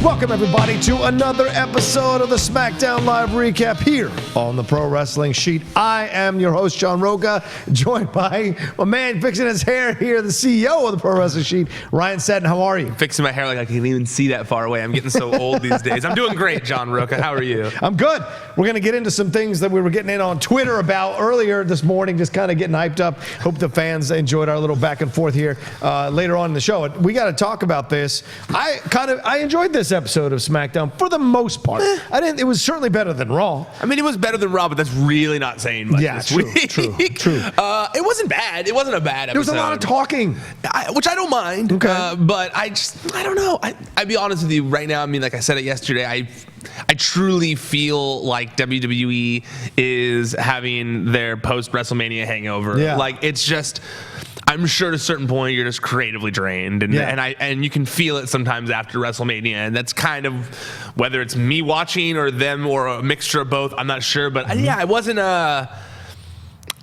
Welcome, everybody, to another episode of the SmackDown Live Recap here on the Pro Wrestling Sheet. I am your host, John Rocha, joined by my man fixing his hair here, the CEO of the Pro Wrestling Sheet, Ryan Satin. How are you? Fixing my hair like I can't even see that far away. I'm getting so old these days. I'm doing great, John Rocha. How are you? I'm good. We're going to get into some things that we were getting in on Twitter about earlier this morning, just kind of getting hyped up. Hope the fans enjoyed our little back and forth here later on in the show. We got to talk about this. I enjoyed this episode of SmackDown for the most part. It was certainly better than Raw. I mean, it was better than Raw, but that's really not saying much. Yeah, this true. week. It wasn't bad. It wasn't a bad episode. There was a lot of talking, which I don't mind. Okay. But I don't know. I'll be honest with you right now. I mean, like I said it yesterday, I truly feel like WWE is having their post-WrestleMania hangover. Yeah. Like, it's just, I'm sure at a certain point you're just creatively drained, and you can feel it sometimes after WrestleMania, and that's kind of whether it's me watching or them or a mixture of both. I'm not sure, but I wasn't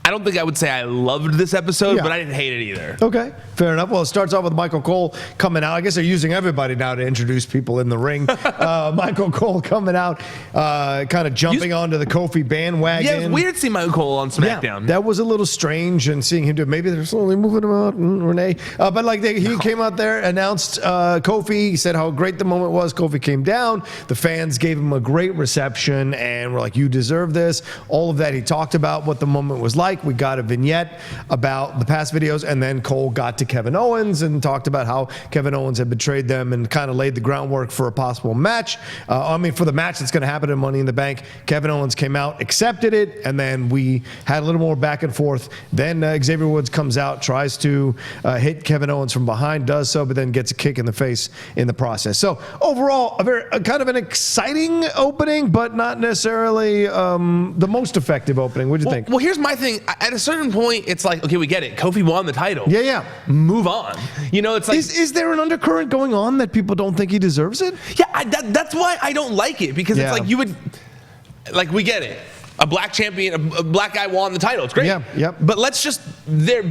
I don't think I would say I loved this episode, but I didn't hate it either. Okay, fair enough. Well, it starts off with Michael Cole coming out. I guess they're using everybody now to introduce people in the ring. Michael Cole coming out, kind of jumping onto the Kofi bandwagon. Yeah, it was weird seeing Michael Cole on SmackDown. Yeah, that was a little strange, and seeing him do it. Maybe they're slowly moving him out, Renee. But like he came out there, announced Kofi. He said how great the moment was. Kofi came down. The fans gave him a great reception, and were like, "You deserve this." All of that. He talked about what the moment was like. We got a vignette about the past videos, and then Cole got to Kevin Owens and talked about how Kevin Owens had betrayed them and kind of laid the groundwork for a possible match. For the match that's going to happen in Money in the Bank. Kevin Owens came out, accepted it, and then we had a little more back and forth. Then Xavier Woods comes out, tries to hit Kevin Owens from behind, does so, but then gets a kick in the face in the process. So overall, a kind of an exciting opening, but not necessarily the most effective opening. What do you think? Well, here's my thing. At a certain point, it's like, okay, we get it. Kofi won the title. Yeah. Move on. You know, it's like, is there an undercurrent going on that people don't think he deserves it? Yeah, that's why I don't like it, because it's like we get it. A black champion, a black guy won the title. It's great. Yeah. Yep. But let there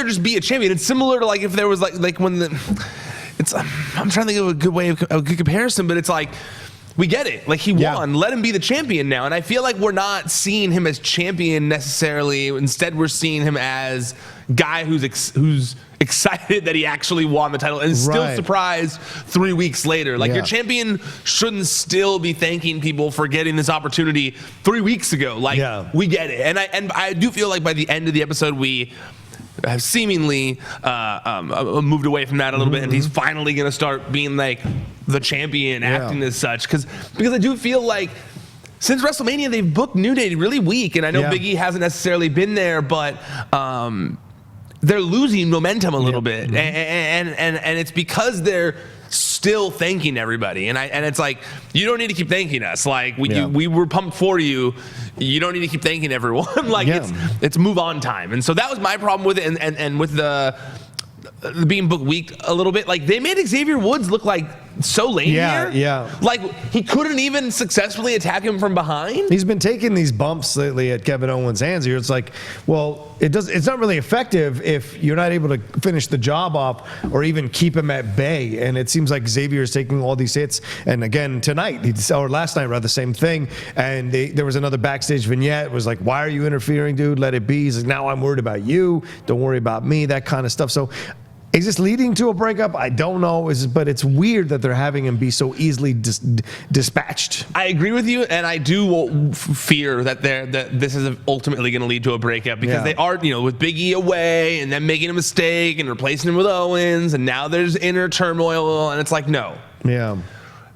just be a champion. It's similar to like if there was like when I'm trying to think of a good way of a good comparison, but it's like, we get it. Like, he won. Let him be the champion now. And I feel like we're not seeing him as champion necessarily. Instead, we're seeing him as guy who's excited that he actually won the title and is still surprised 3 weeks later. Like, your champion shouldn't still be thanking people for getting this opportunity 3 weeks ago. Like, we get it. And I do feel like by the end of the episode, we have seemingly moved away from that a little bit, and he's finally going to start being like the champion, acting as such. Because I do feel like since WrestleMania, they've booked New Day really weak, and I know Big E hasn't necessarily been there, but they're losing momentum a little bit, and it's because they're still thanking everybody, and it's like, you don't need to keep thanking us. Like, we were pumped for you. You don't need to keep thanking everyone. Like, it's move on time. And so that was my problem with it, and with the being booked weak a little bit. Like, they made Xavier Woods look like so lame here. Yeah. Like, he couldn't even successfully attack him from behind. He's been taking these bumps lately at Kevin Owens' hands here. It's like, well, it's not really effective if you're not able to finish the job off or even keep him at bay. And it seems like Xavier is taking all these hits. And again, tonight, or last night, rather, same thing. And there was another backstage vignette. It was like, why are you interfering, dude? Let it be. He's like, now I'm worried about you. Don't worry about me, that kind of stuff. So, is this leading to a breakup? I don't know, but it's weird that they're having him be so easily dispatched. I agree with you, and I do fear that this is ultimately going to lead to a breakup, because they are, with Big E away and then making a mistake and replacing him with Owens, and now there's inner turmoil, and it's like, no. Yeah.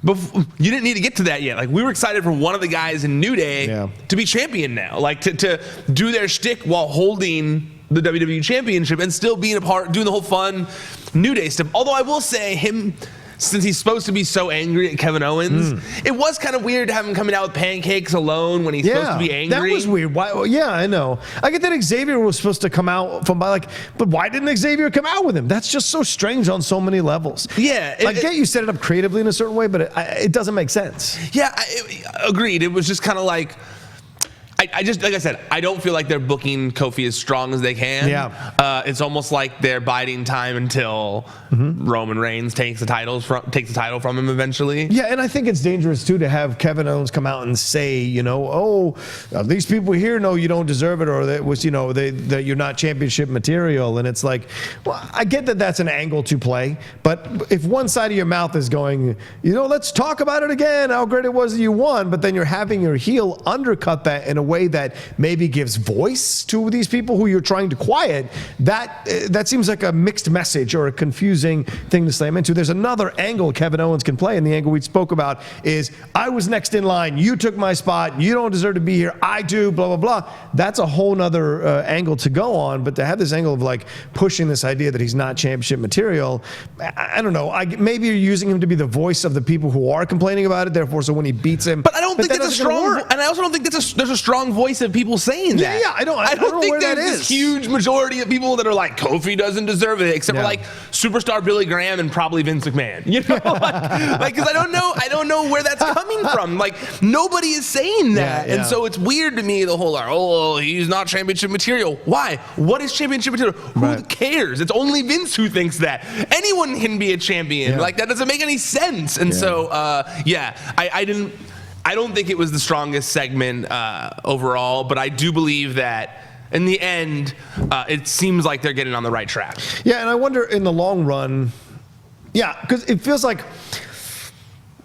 But you didn't need to get to that yet. Like, we were excited for one of the guys in New Day to be champion now, like to do their shtick while holding the WWE Championship and still being a part, doing the whole fun New Day stuff. Although I will say, him, since he's supposed to be so angry at Kevin Owens, it was kind of weird to have him coming out with pancakes alone when he's supposed to be angry. That was weird. Why? I know. I get that Xavier was supposed to come out but why didn't Xavier come out with him? That's just so strange on so many levels. Yeah. I get you set it up creatively in a certain way, but it doesn't make sense. Yeah, agreed. It was just kind of like, I just, like I said, I don't feel like they're booking Kofi as strong as they can. Yeah. It's almost like they're biding time until Roman Reigns takes the title from him eventually. Yeah, and I think it's dangerous too to have Kevin Owens come out and say, these people here know you don't deserve it, or that was, that you're not championship material. And it's like, well, I get that that's an angle to play, but if one side of your mouth is going, let's talk about it again, how great it was that you won, but then you're having your heel undercut that in a way that maybe gives voice to these people who you're trying to quiet, that seems like a mixed message or a confusing thing to slam into. There's another angle Kevin Owens can play, and the angle we spoke about is, I was next in line, you took my spot, you don't deserve to be here, I do, blah, blah, blah. That's a whole nother angle to go on, but to have this angle of like pushing this idea that he's not championship material, I don't know. Maybe you're using him to be the voice of the people who are complaining about it, therefore, so when he beats him. But I don't think that's a strong, and I also don't think there's a strong voice of people saying that. Yeah, I don't think there's this huge majority of people that are like, Kofi doesn't deserve it, except for like superstar Billy Graham and probably Vince McMahon. Because I don't know where that's coming from. Like, nobody is saying that. Yeah. And so it's weird to me, the whole, he's not championship material. Why? What is championship material? Who cares? It's only Vince who thinks that. Anyone can be a champion. Like, that doesn't make any sense. And so, I don't think it was the strongest segment overall, but I do believe that in the end, it seems like they're getting on the right track. Yeah, and I wonder in the long run, because it feels like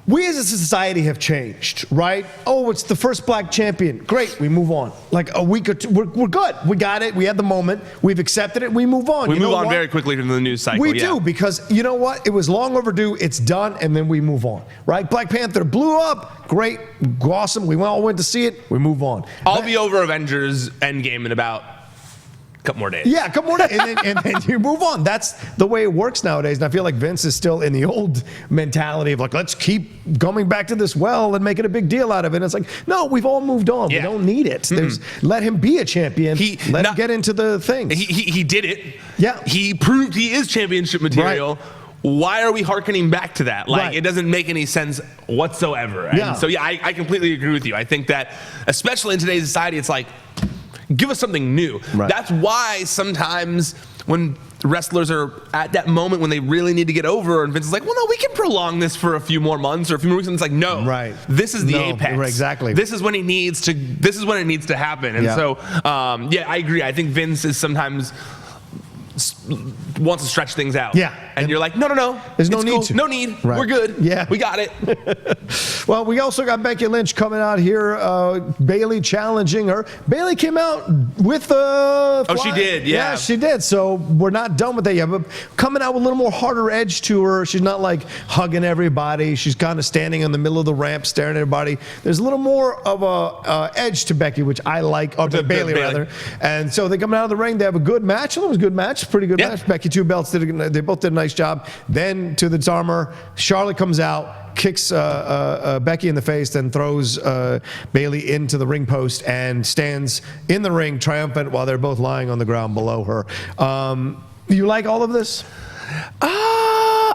we as a society have changed, right? Oh, it's the first black champion. Great, we move on. Like a week or two, we're good. We got it. We had the moment. We've accepted it. We move on. We move on very quickly from the news cycle. We do, because you know what? It was long overdue. It's done, and then we move on, right? Black Panther blew up. Great, awesome. We all went to see it. We move on. I'll be over Avengers Endgame in about couple more days. Yeah, a couple more days, and then you move on. That's the way it works nowadays. And I feel like Vince is still in the old mentality of like, let's keep going back to this well and making a big deal out of it. And it's like, no, we've all moved on. We don't need it. Let him be a champion. Let him get into the things. He did it. Yeah. He proved he is championship material. Right. Why are we hearkening back to that? Like, it doesn't make any sense whatsoever. And so, I completely agree with you. I think that, especially in today's society, it's like, give us something new. Right. That's why sometimes when wrestlers are at that moment when they really need to get over, and Vince is like, well, no, we can prolong this for a few more months or a few more weeks. And it's like, no, this is the apex. Right, exactly. This is when it needs to happen. And so, I agree. I think Vince is sometimes wants to stretch things out. Yeah. And you're like, no. There's no need to. No need. Right. We're good. Yeah. We got it. Well, we also got Becky Lynch coming out here. Bayley challenging her. Bayley came out with she did. Yeah. Yeah, she did. So we're not done with that yet. But coming out with a little more harder edge to her. She's not like hugging everybody. She's kind of standing in the middle of the ramp staring at everybody. There's a little more of a edge to Becky, which I like. Or to Bayley, rather. And so they come out of the ring. They have a good match. It was a good match. Pretty good match. Becky, 2 belts. They both did a nice job. Then to the disarmer, Charlotte comes out, kicks Becky in the face, then throws Bayley into the ring post and stands in the ring triumphant while they're both lying on the ground below her. You like all of this?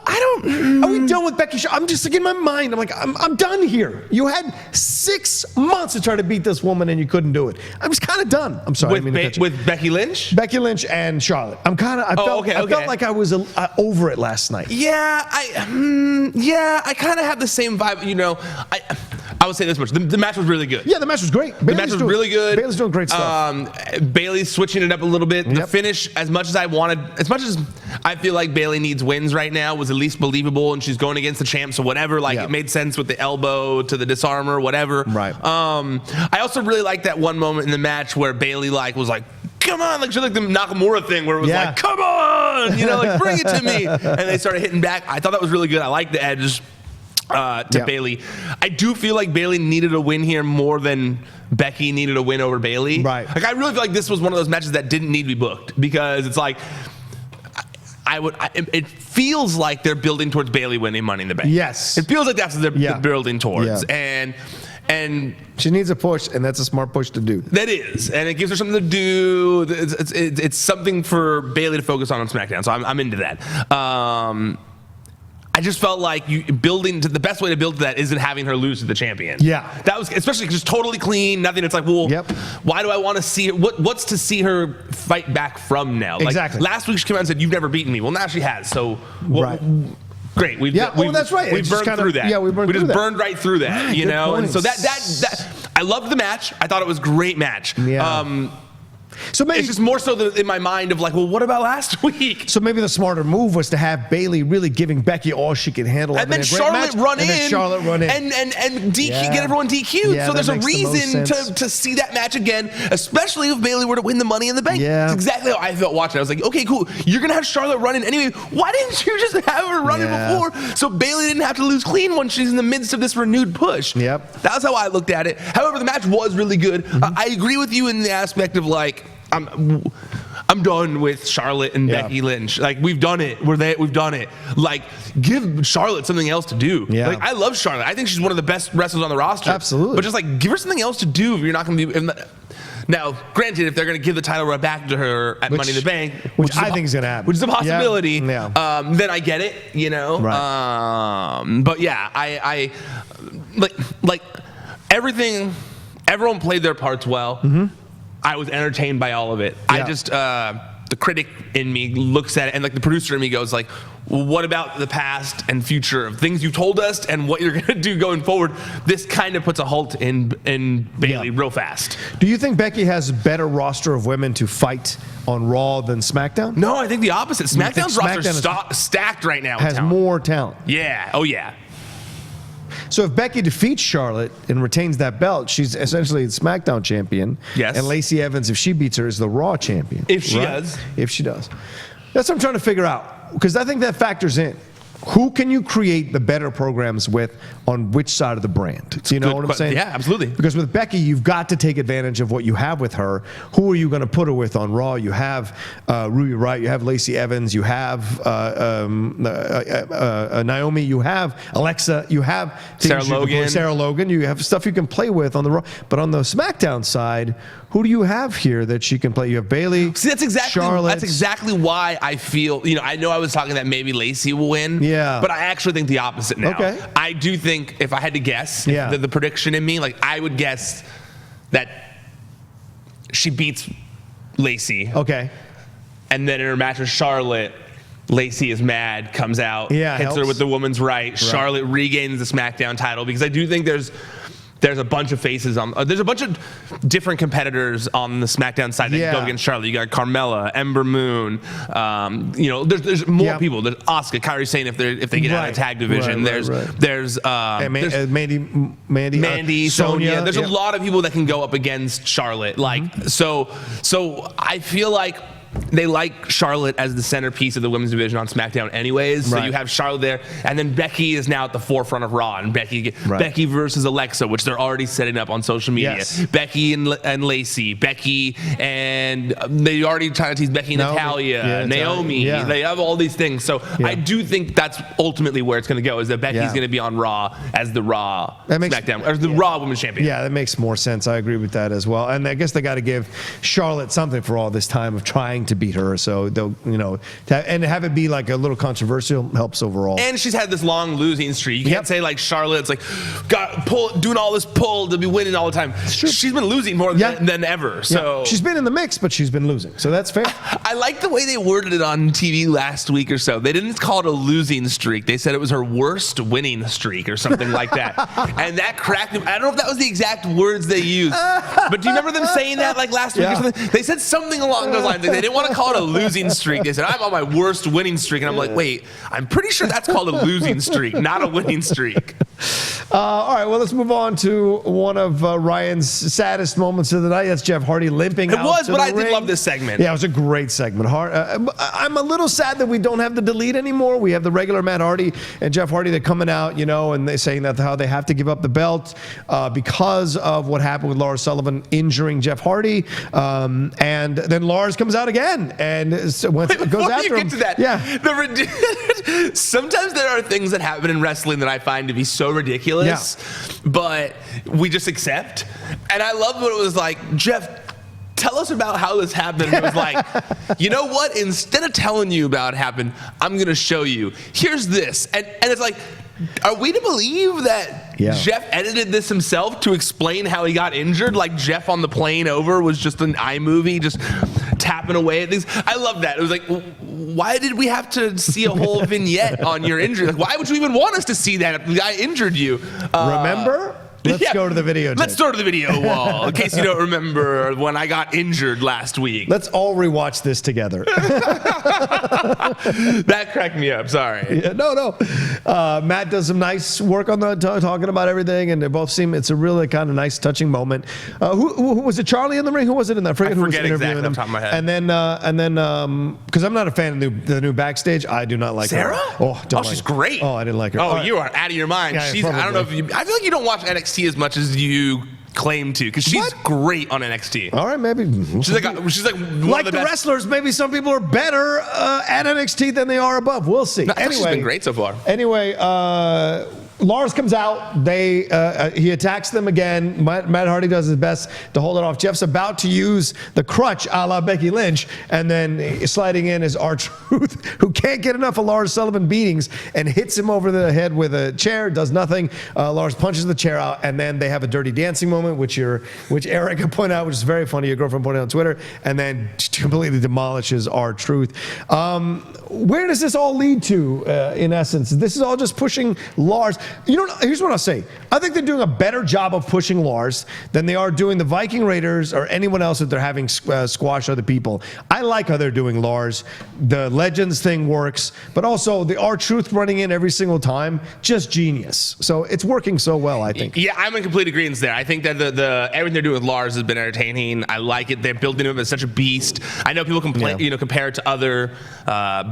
I don't. Are we done with Becky? I'm just like in my mind. I'm like, I'm done here. You had 6 months to try to beat this woman and you couldn't do it. I was kind of done. I'm sorry. With Becky Lynch? Becky Lynch and Charlotte. I felt like I was over it last night. Yeah, I kind of have the same vibe. You know, I would say this much: the match was really good. Yeah, the match was great. The match was really good. Bayley's doing great stuff. Bayley's switching it up a little bit. The finish, as much as I feel like Bayley needs wins right now, was at least believable, and she's going against the champ, so whatever. Like, it made sense with the elbow to the disarmer, whatever. Right. I also really like that one moment in the match where Bayley was like, come on, like she like the Nakamura thing where it was like, come on, bring it to me, and they started hitting back. I thought that was really good. I like the edge to Bayley. I do feel like Bayley needed a win here more than Becky needed a win over Bayley. Right. Like, I really feel like this was one of those matches that didn't need to be booked, because it's like, it feels like they're building towards Bayley winning Money in the Bank. Yes. It feels like that's what they're building towards. Yeah. And she needs a push, and that's a smart push to do. That is, and it gives her something to do. It's something for Bayley to focus on SmackDown, so I'm into that. I just felt like the best way to build to that isn't having her lose to the champion. Yeah. That was, especially just totally clean, nothing. It's like, well, why do I want to see her? What's to see her fight back from now? Like, exactly. Last week she came out and said, "You've never beaten me." Well, now she has. So, great. That's right. We burned through that. Yeah, we just burned right through that, Right, you know? point. And so that I loved the match. I thought it was a great match. Yeah. So maybe it's just more so in my mind of like, well, what about last week? So maybe the smarter move was to have Bayley really giving Becky all she could handle, and then Charlotte run in, and DQ, get everyone DQ'd. Yeah, so there's a the reason to see that match again, especially if Bayley were to win the Money in the Bank. Yeah. That's exactly how I felt watching. I was like, okay, cool. You're gonna have Charlotte run in anyway. Why didn't you just have her run in before, so Bayley didn't have to lose clean when she's in the midst of this renewed push? Yep. That was how I looked at it. However, the match was really good. I agree with you in the aspect of like, I'm done with Charlotte and Becky Lynch. Like, we've done it. We've done it. Like, give Charlotte something else to do. Yeah. Like, I love Charlotte. I think she's one of the best wrestlers on the roster. Absolutely. But just like, give her something else to do if you're not going to be. Now, granted, if they're going to give the title right back to her at Money in the Bank, which I think is going to happen, which is a possibility, then I get it. You know. Right. But yeah, I like everything. Everyone played their parts well. Mm-hmm. I was entertained by all of it. I just, the critic in me looks at it, and like the producer in me goes like, well, what about the past and future of things you've told us and what you're gonna do going forward? This kind of puts a halt in Bayley real fast. Do you think Becky has a better roster of women to fight on Raw than SmackDown? No, I think the opposite. SmackDown's roster is stacked right now. Has more talent. Yeah. Oh yeah. So if Becky defeats Charlotte and retains that belt, she's essentially the SmackDown champion. Yes. And Lacey Evans, if she beats her, is the Raw champion. If she does. If she does. That's what I'm trying to figure out, because I think that factors in. Who can you create the better programs with on which side of the brand? Do you know what I'm saying? Yeah, absolutely. Because with Becky, you've got to take advantage of what you have with her. Who are you going to put her with on Raw? You have Ruby Riott, you have Lacey Evans, you have Naomi, you have Alexa, you have Sarah Logan. You have stuff you can play with on the Raw. But on the SmackDown side, who do you have here that she can play? You have Bayley. See, that's exactly Charlotte. That's exactly why I feel. You know, I know I was talking that maybe Lacey will win. Yeah. But I actually think the opposite now. Okay. I do think if I had to guess, the prediction in me, like I would guess that she beats Lacey. Okay. And then in her match with Charlotte, Lacey is mad, comes out, hits her with the woman's right. Charlotte regains the SmackDown title, because I do think there's a bunch of faces on. There's a bunch of different competitors on the SmackDown side that can go against Charlotte. You got Carmella, Ember Moon. You know, there's more people. There's Asuka, Kairi Sane if they get out of the tag division. There's Mandy, Sonya. There's a lot of people that can go up against Charlotte. Like so I feel like they like Charlotte as the centerpiece of the women's division on SmackDown anyways. So you have Charlotte there. And then Becky is now at the forefront of Raw. And Becky versus Alexa, which they're already setting up on social media. Yes. Becky and Lacey. Becky and they already trying to tease Becky and Natalya. Naomi. Yeah. They have all these things. So I do think that's ultimately where it's going to go, is that Becky's going to be on Raw as the Raw SmackDown, or the Raw Women's Champion. Yeah, that makes more sense. I agree with that as well. And I guess they got to give Charlotte something for all this time of trying to beat her, so they'll, you know, and have it be like a little controversial helps overall. And she's had this long losing streak. You can't say like Charlotte's like doing all this pull to be winning all the time. She's been losing more than ever. So she's been in the mix, but she's been losing. So that's fair. I like the way they worded it on TV last week or so. They didn't call it a losing streak. They said it was her worst winning streak or something like that. And that cracked them. I don't know if that was the exact words they used, but do you remember them saying that like last week or something? They said something along those lines. They didn't want to call it a losing streak. They said, I'm on my worst winning streak. And I'm like, wait, I'm pretty sure that's called a losing streak, not a winning streak. All right, well, let's move on to one of Ryan's saddest moments of the night. That's Jeff Hardy limping out to the ring. I did love this segment. Yeah, it was a great segment. I'm a little sad that we don't have the delete anymore. We have the regular Matt Hardy and Jeff Hardy. They're coming out, you know, and they're saying that how they have to give up the belt because of what happened with Lars Sullivan injuring Jeff Hardy. And then Lars comes out again and goes after him. Before you get to that, sometimes there are things that happen in wrestling that I find to be so ridiculous, but we just accept. And I love what it was like, Jeff, tell us about how this happened. It was like, you know what? Instead of telling you about what happened, I'm going to show you. Here's this. And it's like, are we to believe that Jeff edited this himself to explain how he got injured? Like Jeff on the plane over was just an iMovie, just tapping away at things. I love that. It was like, why did we have to see a whole vignette on your injury? Like, why would you even want us to see that if the guy injured you? Remember? Let's go to the video. Let's go to the video wall, in case you don't remember when I got injured last week. Let's all rewatch this together. That cracked me up. Sorry. Yeah, no. Matt does some nice work on the talking about everything, and they both seem it's a really kind of nice, touching moment. Who was it? Charlie in the ring? Who was it in that? I forget who was interviewing exactly him. off the top of my head. And then, because I'm not a fan of the new backstage, I do not like Sarah. her. Oh, She's great. Oh, I didn't like her. Oh, you are out of your mind. Yeah, I don't know if I feel like you don't watch NXT as much as you claim to, because she's great on NXT. All right, maybe she's like one like of the best wrestlers. Maybe some people are better at NXT than they are above. We'll see. No, anyway, she's been great so far. Anyway, Lars comes out. He attacks them again. Matt Hardy does his best to hold it off. Jeff's about to use the crutch a la Becky Lynch, and then sliding in is R-Truth, who can't get enough of Lars Sullivan beatings and hits him over the head with a chair. Does nothing. Lars punches the chair out, and then they have a dirty dancing moment, which Erica pointed out, which is very funny. Your girlfriend pointed out on Twitter, and then completely demolishes R-Truth. Where does this all lead to? In essence, this is all just pushing Lars. Here's what I'll say. I think they're doing a better job of pushing Lars than they are doing the Viking Raiders or anyone else that they're having squash other people. I like how they're doing Lars. The Legends thing works, but also the R-Truth running in every single time, just genius. So it's working so well, I think. Yeah, I'm in complete agreement there. I think that the everything they're doing with Lars has been entertaining. I like it. They're building him as such a beast. I know people complain, compare it to other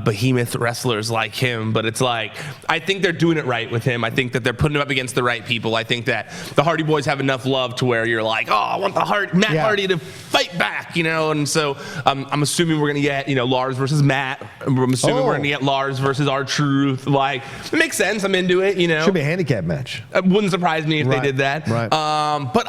behemoth wrestlers like him, but it's like, I think they're doing it right with him. I think that they're putting him up against the right people. I think that the Hardy Boyz have enough love to where you're like, oh, I want Matt Hardy to fight back, and so I'm assuming we're gonna get Lars versus Matt. I'm assuming we're gonna get Lars versus R-Truth. Like, it makes sense. I'm into it. Should be a handicap match. It wouldn't surprise me if they did that. Right. But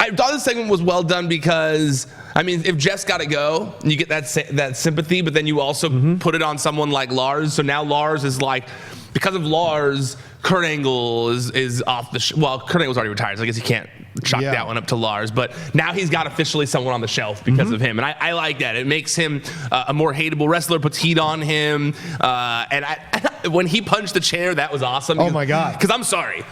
I thought this segment was well done because, I mean, if Jeff's got to go, you get that sympathy, but then you also put it on someone like Lars. So now Lars is like, because of Lars, Kurt Angle is off the well, Kurt Angle's already retired, so I guess you can't chalk that one up to Lars. But now he's got officially someone on the shelf because of him. And I like that. It makes him a more hateable wrestler, puts heat on him. And when he punched the chair, that was awesome. Oh, my God. Because I'm sorry.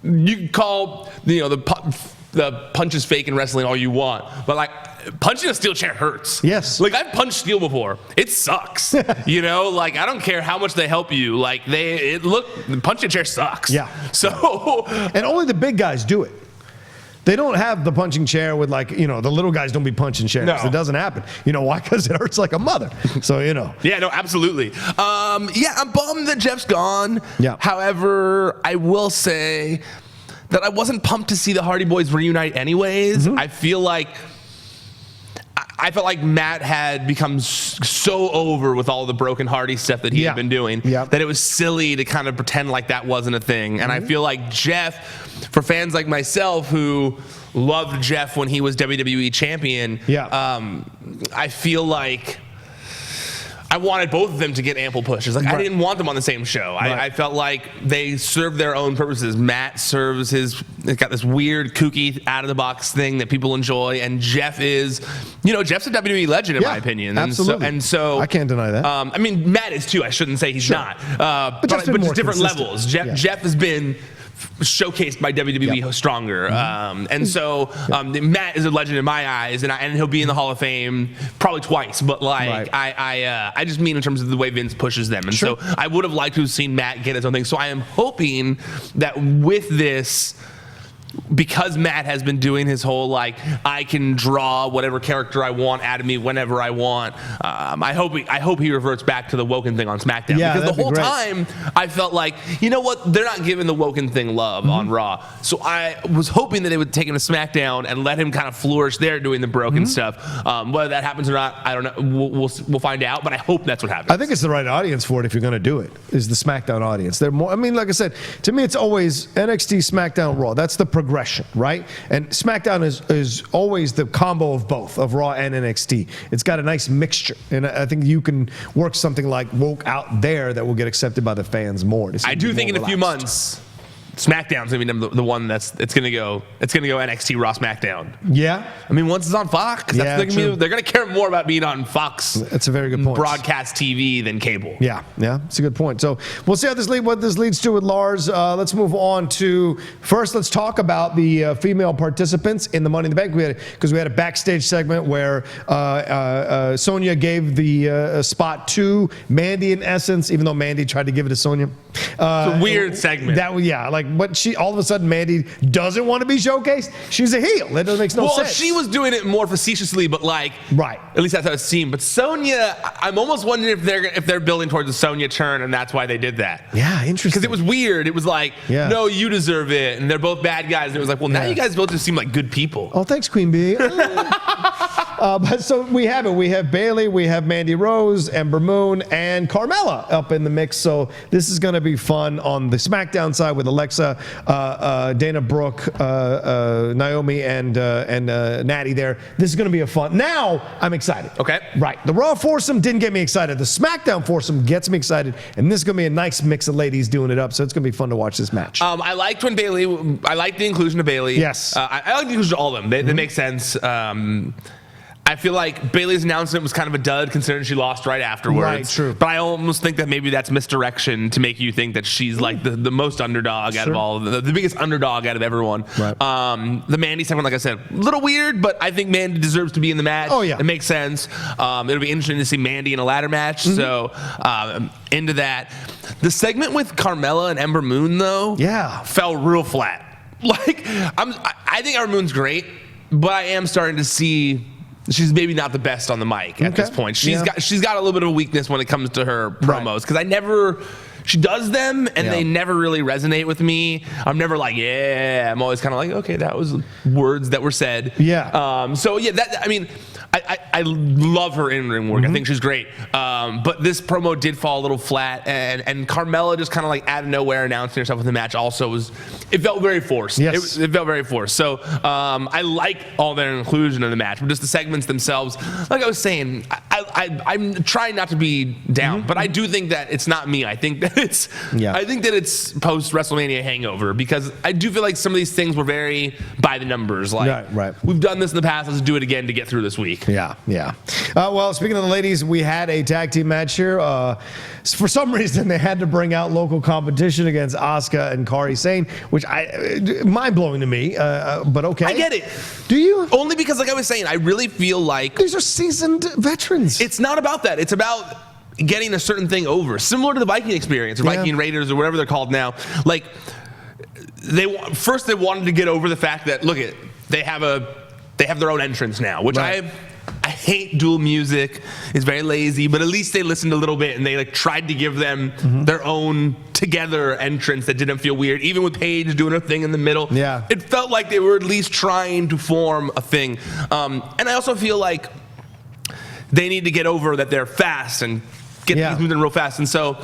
You can call, the punches fake in wrestling all you want, but like, punching a steel chair hurts. Yes. Like, I've punched steel before. It sucks. Like, I don't care how much they help you. Like, punching a chair sucks. Yeah. So. And only the big guys do it. They don't have the punching chair with the little guys don't be punching chairs. No. It doesn't happen. You know why? Because it hurts like a mother. So, Yeah, no, absolutely. I'm bummed that Jeff's gone. Yeah. However, I will say that I wasn't pumped to see the Hardy Boyz reunite anyways. I felt like Matt had become so over with all the broken Hardy stuff that he had been doing that it was silly to kind of pretend like that wasn't a thing. And I feel like Jeff, for fans like myself who loved Jeff when he was WWE champion, I feel like I wanted both of them to get ample pushes. Like, I didn't want them on the same show. I felt like they served their own purposes. Matt serves he's got this weird, kooky, out-of-the-box thing that people enjoy, and Jeff is, Jeff's a WWE legend in my opinion. Absolutely. And so I can't deny that. I mean, Matt is too. I shouldn't say he's not. But just different levels. Jeff has been showcased by WWE stronger. And so Matt is a legend in my eyes, and he'll be in the Hall of Fame probably twice, but I just mean in terms of the way Vince pushes them. And so I would have liked to have seen Matt get his own thing. So I am hoping that with this, because Matt has been doing his whole I can draw whatever character I want out of me whenever I want. I hope he reverts back to the Woken thing on SmackDown, because the whole time I felt like, they're not giving the Woken thing love on Raw. So I was hoping that they would take him to SmackDown and let him kind of flourish there doing the broken stuff. Whether that happens or not, I don't know. We'll find out. But I hope that's what happens. I think it's the right audience for it if you're going to do it. Is the SmackDown audience? They're more. I mean, like I said, to me, it's always NXT, SmackDown, Raw. That's the progression, right? And SmackDown is always the combo of both, of Raw and NXT. It's got a nice mixture, and I think you can work something like Woke out there that will get accepted by the fans more. I do think in a few months, SmackDown's gonna be the one it's gonna go NXT Raw SmackDown. Yeah, I mean once it's on Fox, they're gonna care more about being on Fox. That's a very good point. Broadcast TV than cable. Yeah, it's a good point. So we'll see what this leads to with Lars. Let's move on to first. Let's talk about the female participants in the Money in the Bank. We had a backstage segment where Sonya gave the spot to Mandy in essence, even though Mandy tried to give it to Sonya. It's a weird segment. But she all of a sudden Mandy doesn't want to be showcased. She's a heel. That makes no sense. Well, she was doing it more facetiously, but right. At least that's how it seemed. But Sonya, I'm almost wondering if they're building towards the Sonya turn, and that's why they did that. Yeah, interesting. Because it was weird. It was like, no, you deserve it, and they're both bad guys. And it was like, well, now you guys both just seem like good people. Oh, thanks, Queen Bee. But so we have it. We have Bayley, we have Mandy Rose, Ember Moon, and Carmella up in the mix. So this is going to be fun on the SmackDown side with Alexa, Dana Brooke, Naomi, and Natty there. This is going to be a fun. Now I'm excited. Okay. Right. The Raw foursome didn't get me excited. The SmackDown foursome gets me excited, and this is going to be a nice mix of ladies doing it up. So it's going to be fun to watch this match. I liked when Bayley. I liked the inclusion of Bayley. Yes. I like the inclusion of all of them. They make sense. I feel like Bayley's announcement was kind of a dud considering she lost right afterwards. Right, true. But I almost think that maybe that's misdirection to make you think that she's like the most underdog out of all of the biggest underdog out of everyone. Right. The Mandy segment, like I said, a little weird, but I think Mandy deserves to be in the match. Oh, yeah. It makes sense. It'll be interesting to see Mandy in a ladder match. So into that. The segment with Carmella and Ember Moon, though, fell real flat. Like, I think Ember Moon's great, but I am starting to see she's maybe not the best on the mic at this point. She's got a little bit of a weakness when it comes to her promos because she does them and they never really resonate with me. I'm never like, I'm always kind of like, okay, that was words that were said. I love her in-ring work. I think she's great. But this promo did fall a little flat, and Carmella just kind of like out of nowhere announcing herself in the match also it felt very forced. Yes. It felt very forced. So I like all their inclusion in the match, but just the segments themselves, like I was saying, I'm trying not to be down, but I do think that it's not me. I think that it's post WrestleMania hangover because I do feel like some of these things were very by the numbers. Like we've done this in the past, let's do it again to get through this week. Yeah. Well, speaking of the ladies, we had a tag team match here. For some reason, they had to bring out local competition against Asuka and Kairi Sane, which mind-blowing to me, but okay. I get it. Do you? Only because, like I was saying, I really feel like these are seasoned veterans. It's not about that. It's about getting a certain thing over, similar to the Viking experience or Viking Raiders or whatever they're called now. Like, they wanted to get over the fact that, look, they have their own entrance now, which I hate dual music. It's very lazy, but at least they listened a little bit and they like tried to give them their own together entrance that didn't feel weird. Even with Paige doing her thing in the middle, it felt like they were at least trying to form a thing. And I also feel like they need to get over that they're fast and get things moving real fast. And so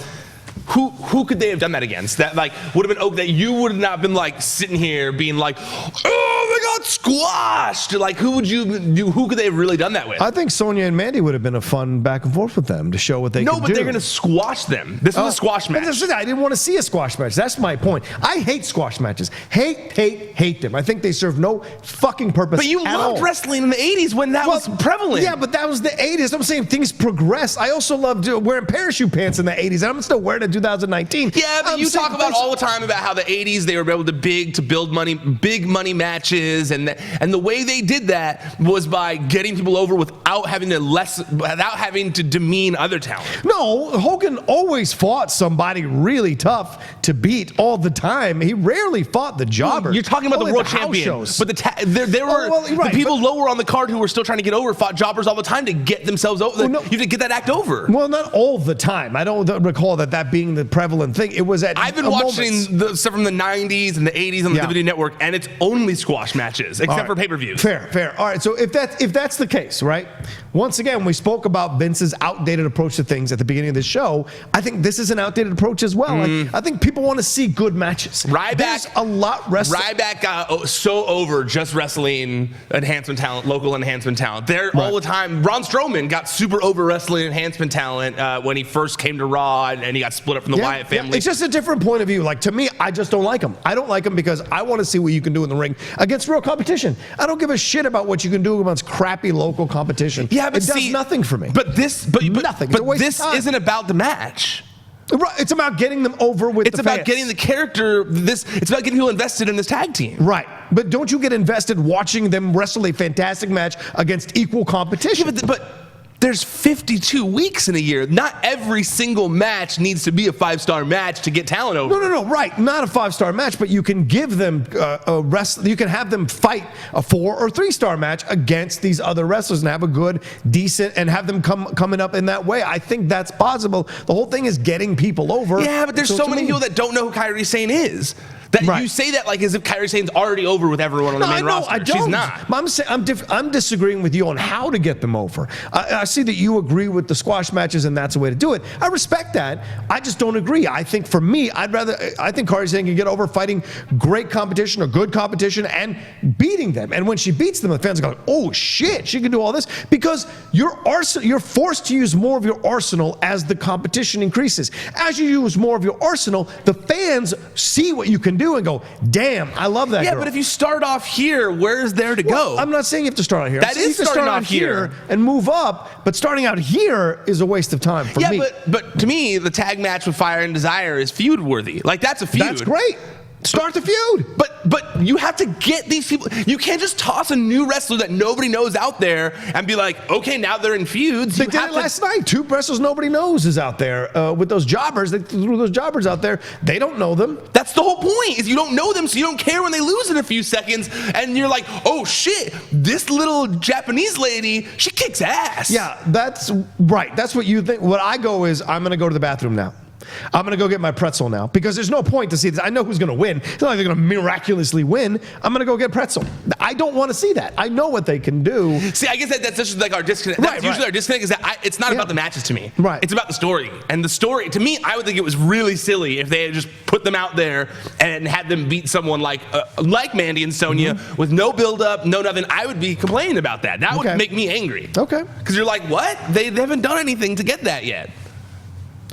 who could they have done that against? That like would have been that you would have not been like sitting here being like, oh, they got squashed. Like who could they have really done that with? I think Sonya and Mandy would have been a fun back and forth with them to show what they could do. No, but they're going to squash them. This was a squash match. I didn't want to see a squash match. That's my point. I hate squash matches. Hate them. I think they serve no fucking purpose. But you loved wrestling in the 80s when that was prevalent. Yeah, but that was the 80s. I'm saying things progress. I also loved wearing parachute pants in the 80s, and I'm still wearing it in 2019. Yeah, but you talk about all the time about how the 80s they were able to build big money matches, and the way they did that was by getting people over without having to demean other talent. No, Hogan always fought somebody really tough to beat all the time. He rarely fought the jobber. You're talking about the world champion, but the people lower on the card who were still trying to get over fought jobbers all the time to get themselves over. You have to get that act over. Well, not all the time. I don't recall that being the prevalent thing. It was at I've been watching the stuff from the 90s and the 80s on the WWE Network, and it's only squash matches. except for pay-per-views. Fair. All right. So if that's the case, right? Once again, we spoke about Vince's outdated approach to things at the beginning of the show. I think this is an outdated approach as well. I think people want to see good matches. There's a lot wrestling. Ryback got so over just wrestling enhancement talent, local enhancement talent. They're all the time. Braun Strowman got super over wrestling enhancement talent when he first came to Raw and he got split up from the Wyatt family. It's just a different point of view. Like, to me, I just don't like him. I don't like him because I want to see what you can do in the ring against real competition. I don't give a shit about what you can do against crappy local competition. Yeah, but it does nothing for me. But nothing. But this isn't about the match. It's about getting them over with the fans. It's about getting the character. It's about getting people invested in this tag team. Right. But don't you get invested watching them wrestle a fantastic match against equal competition? Yeah, but there's 52 weeks in a year. Not every single match needs to be a 5-star match to get talent over. No. Right. Not a 5-star match, but you can give them you can have them fight a 4 or 3-star match against these other wrestlers and have a good, decent, and have them coming up in that way. I think that's possible. The whole thing is getting people over. Yeah, but there's so many people that don't know who Kairi Sane is. You say that like as if Kairi Sane's already over with everyone on the main roster. I don't. She's not. I'm disagreeing with you on how to get them over. I see that you agree with the squash matches and that's the way to do it. I respect that. I just don't agree. I think for me, I think Kairi Sane can get over fighting great competition or good competition and beating them. And when she beats them, the fans are going, oh shit, she can do all this, because you're forced to use more of your arsenal as the competition increases. As you use more of your arsenal, the fans see what you can do and go, damn, I love that girl. Yeah, but if you start off here, where's there to go? I'm not saying you have to start out here. That is starting out here and move up, but starting out here is a waste of time for me. Yeah, but to me, the tag match with Fire and Desire is feud worthy. Like, that's a feud. That's great. Start the feud. But you have to get these people. You can't just toss a new wrestler that nobody knows out there and be like, okay, now they're in feuds. They did it last night. 2 wrestlers nobody knows is out there with those jobbers. They threw those jobbers out there. They don't know them. That's the whole point, is you don't know them, so you don't care when they lose in a few seconds. And you're like, oh shit, this little Japanese lady, she kicks ass. Yeah, that's right. That's what you think. What I go is, I'm going to go to the bathroom now. I'm going to go get my pretzel now, because there's no point to see this. I know who's going to win. It's not like they're going to miraculously win. I'm going to go get pretzel. I don't want to see that. I know what they can do. See, I guess that's just like our disconnect. That's usually our disconnect is that it's not about the matches to me. Right. It's about the story. And the story, to me, I would think it was really silly if they had just put them out there and had them beat someone like Mandy and Sonya with no build-up, no nothing. I would be complaining about that. That would make me angry. Okay. Because you're like, what? They haven't done anything to get that yet.